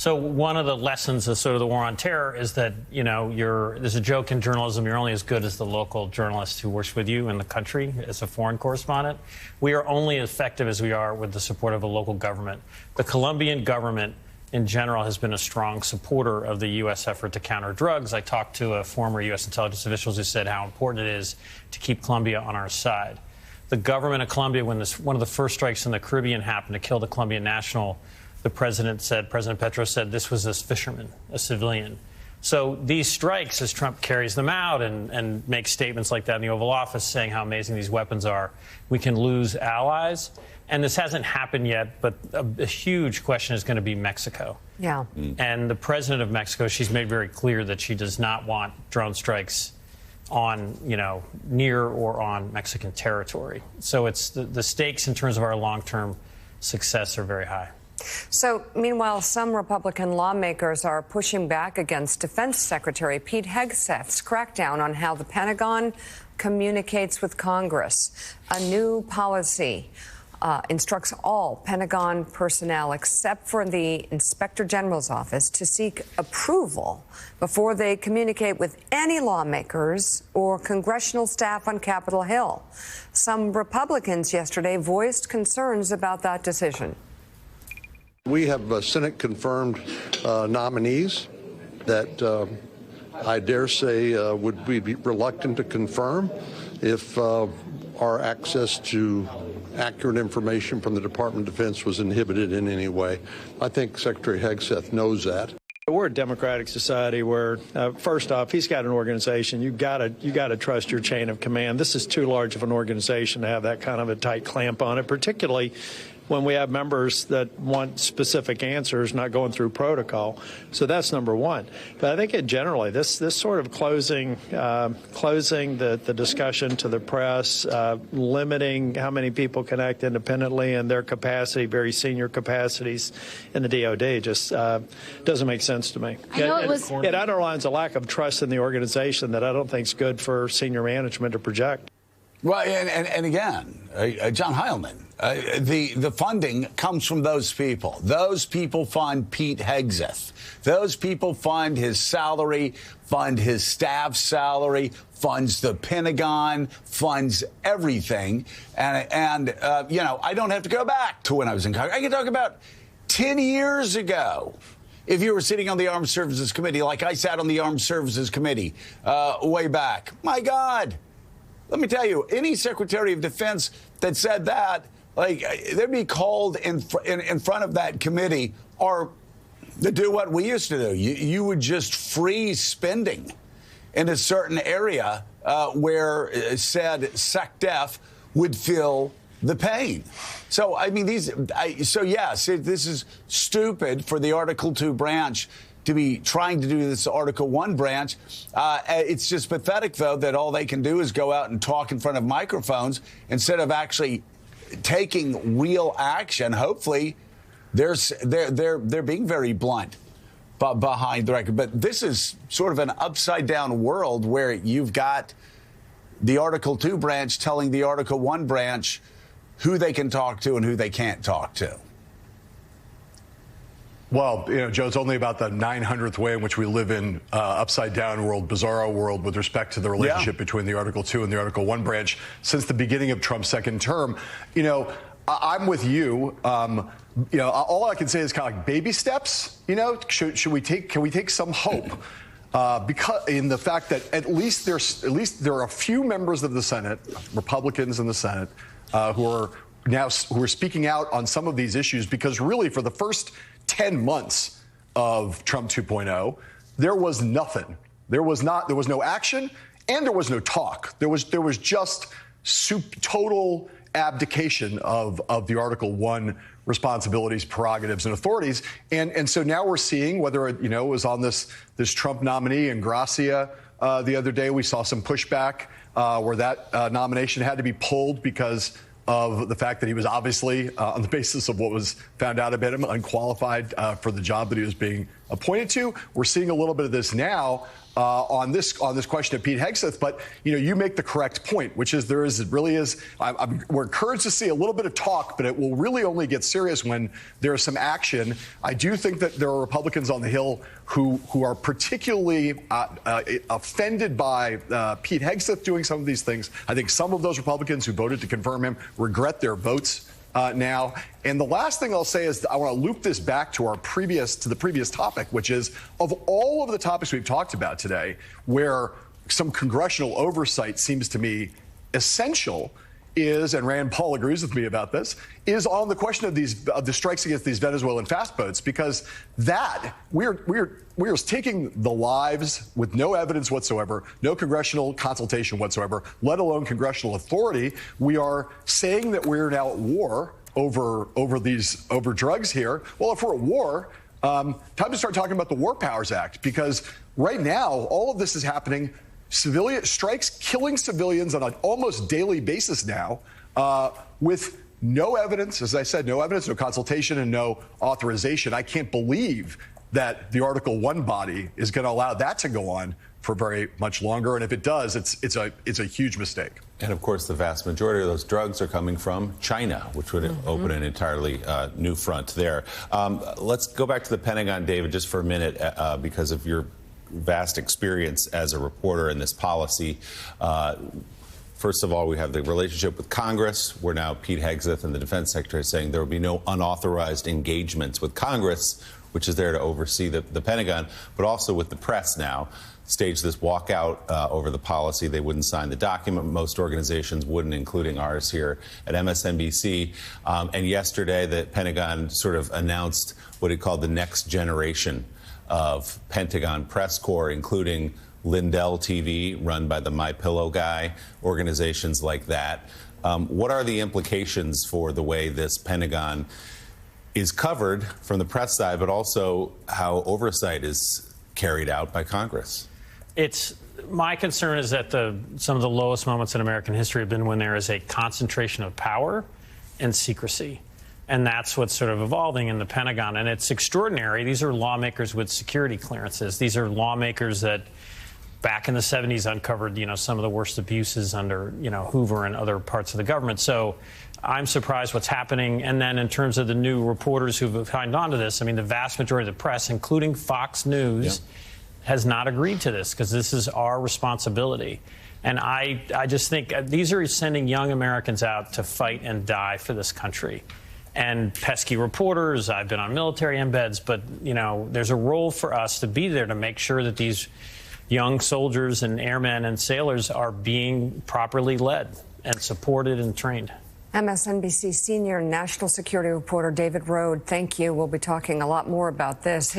So one of the lessons of sort of the war on terror is that, there's a joke in journalism, you're only as good as the local journalist who works with you in the country as a foreign correspondent. We are only as effective as we are with the support of a local government. The Colombian government in general has been a strong supporter of the U.S. effort to counter drugs. I talked to a former U.S. intelligence official who said how important it is to keep Colombia on our side. The government of Colombia, when one of the first strikes in the Caribbean happened to kill the Colombian national, President Petro said this was a fisherman, a civilian. So these strikes, as Trump carries them out and makes statements like that in the Oval Office saying how amazing these weapons are, we can lose allies. And this hasn't happened yet, but a huge question is going to be Mexico. Yeah. And the president of Mexico, she's made very clear that she does not want drone strikes on, near or on Mexican territory. So it's the stakes in terms of our long-term success are very high. So, meanwhile, some Republican lawmakers are pushing back against Defense Secretary Pete Hegseth's crackdown on how the Pentagon communicates with Congress. A new policy instructs all Pentagon personnel, except for the Inspector General's office, to seek approval before they communicate with any lawmakers or congressional staff on Capitol Hill. Some Republicans yesterday voiced concerns about that decision. We have Senate-confirmed nominees that I dare say would be reluctant to confirm if our access to accurate information from the Department of Defense was inhibited in any way. I think Secretary Hegseth knows that. We're a democratic society where, first off, he's got an organization. You got to trust your chain of command. This is too large of an organization to have that kind of a tight clamp on it, particularly when we have members that want specific answers, not going through protocol. So that's number one. But I think generally, this sort of closing the discussion to the press, limiting how many people can act independently and their capacity, very senior capacities in the DOD, just doesn't make sense to me. It underlines a lack of trust in the organization that I don't think is good for senior management to project. Well, and again, John Heilman, the funding comes from those people. Those people fund Pete Hegseth. Those people fund his salary, fund his staff's salary, funds the Pentagon, funds everything. And I don't have to go back to when I was in Congress. I can talk about 10 years ago. If you were sitting on the Armed Services Committee, like I sat on the Armed Services Committee way back, my God. Let me tell you, any Secretary of Defense that said that, they'd be called in front of that committee or to do what we used to do. You would just freeze spending in a certain area where said SecDef would feel the pain. So, I mean, yes, this is stupid for the Article 2 branch to be trying to do this Article 1 branch. It's just pathetic, though, that all they can do is go out and talk in front of microphones instead of actually taking real action. Hopefully, they're being very blunt behind the record. But this is sort of an upside-down world where you've got the Article 2 branch telling the Article 1 branch who they can talk to and who they can't talk to. Well, Joe, it's only about the 900th way in which we live in upside-down world, bizarro world with respect to the relationship between the Article 2 and the Article 1 branch since the beginning of Trump's second term. I'm with you. All I can say is kind of like baby steps. Can we take some hope? Because in the fact that at least there are a few members of the Senate, Republicans in the Senate, who are speaking out on some of these issues, because really for the first 10 months of Trump 2.0, there was nothing. There was no action, and there was no talk. There was just total abdication of the Article 1 responsibilities, prerogatives, and authorities. And so now we're seeing whether it was on this Trump nominee and Gracia the other day. We saw some pushback where that nomination had to be pulled because of the fact that he was obviously, on the basis of what was found out about him, unqualified for the job that he was being appointed to. We're seeing a little bit of this now. on this question of Pete Hegseth, but you make the correct point, which is we're encouraged to see a little bit of talk, but it will really only get serious when there is some action. I do think that there are Republicans on the Hill who are particularly offended by Pete Hegseth doing some of these things. I think some of those Republicans who voted to confirm him regret their votes now. And the last thing I'll say is I want to loop this back to the previous topic, which is of all of the topics we've talked about today, where some congressional oversight seems to me essential is, and Rand Paul agrees with me about this, is on the question of the strikes against these Venezuelan fast boats, because that we're taking the lives with no evidence whatsoever, no congressional consultation whatsoever, let alone congressional authority. We are saying that we're now at war over drugs here. Well, if we're at war, time to start talking about the War Powers Act, because right now all of this is happening. Civilian strikes killing civilians on an almost daily basis now, with no evidence, as I said, no evidence, no consultation, and no authorization. I can't believe that the Article 1 body is going to allow that to go on for very much longer. And if it does, it's a huge mistake. And of course, the vast majority of those drugs are coming from China, which would open an entirely new front there. Let's go back to the Pentagon, David, just for a minute, because of your vast experience as a reporter in this policy. First of all, we have the relationship with Congress, where now Pete Hegseth and the defense secretary is saying there will be no unauthorized engagements with Congress, which is there to oversee the Pentagon, but also with the press now. Staged this walkout over the policy. They wouldn't sign the document. Most organizations wouldn't, including ours here at MSNBC. And yesterday, the Pentagon sort of announced what it called the next generation of Pentagon press corps, including Lindell TV, run by the My Pillow guy, organizations like that. What are the implications for the way this Pentagon is covered from the press side, but also how oversight is carried out by Congress? My concern is that some of the lowest moments in American history have been when there is a concentration of power and secrecy. And that's what's sort of evolving in the Pentagon. And it's extraordinary. These are lawmakers with security clearances. These are lawmakers that back in the 70s uncovered, some of the worst abuses under, Hoover and other parts of the government. So I'm surprised what's happening. And then in terms of the new reporters who've signed on to this, I mean, the vast majority of the press, including Fox News, has not agreed to this because this is our responsibility. And I just think these are sending young Americans out to fight and die for this country. And pesky reporters, I've been on military embeds, but, there's a role for us to be there to make sure that these young soldiers and airmen and sailors are being properly led and supported and trained. MSNBC senior national security reporter David Rode, thank you. We'll be talking a lot more about this.